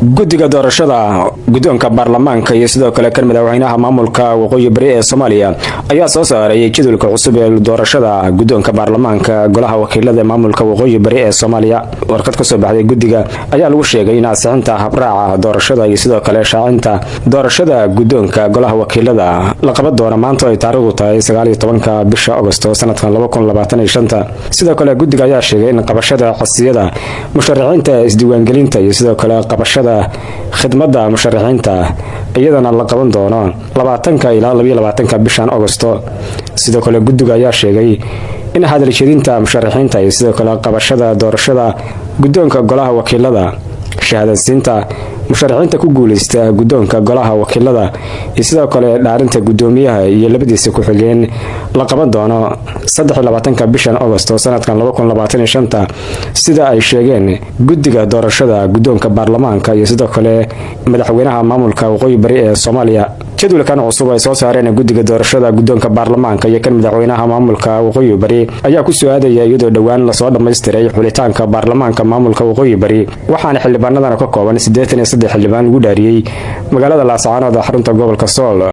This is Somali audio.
guddiga doorashada guddoonka baarlamaanka iyo sidoo kale kan madaxweynaha maamulka waqooyi bari ee Soomaaliya ayaa soo saaray jadwalka cusub ee doorashada guddoonka baarlamaanka golaha wakiilada maamulka waqooyi bari ee Soomaaliya. warqad ka soo baxday guddiga ayaa lagu sheegay in ansixinta habraaca doorashada iyo sidoo kale shaacinta doorashada guddoonka golaha wakiilada la qaban doono maanta ay taariikhdu tahay 19 bisha Agoosto sanadkan 2025. sidoo kale guddiga ayaa sheegay in qabashada codsiyada musharaxiinta isdiiwaangelinta iyo sidoo kale qabashada khidmadda musharaxiinta iyadana la qaban doono 20 ilaa 22 bishan Agoosto. sidoo kale guddiga ayaa sheegay in hadal jeedinta musharaxiinta iyo sidoo kale qabashada doorashada guddoonka golaha wakiilada shahaadaysiinta musharaxiinta ku guuleysta guddoonka golaha wakiilada iyo sidoo kale dhaarinta guddoomiyaha iyo labadiisa ku xigeen la qaban doono 23 bishan Agoosto sanadkan 2025 sida ay sheegeen guddiga doorashada guddoonka baarlamaanka iyo sidoo kale madaxweynaha maamulka waqooyi bari ee Soomaaliya. jadwalkan cusub ay soo saareen guddiga doorashada guddoonka baarlamaanka iyo kan madaxweynaha maamulka waqooyi bari ayaa ku soo aadaya iyadoo dhawaan la soo dhameystiray xulitaanka baarlamaanka maamulka waqooyi bari waxaana xildhibaanadana ka kooban 83 xildhibaan lagu dhaariyay magaalada Laascaanood xarunta gobolka Sool.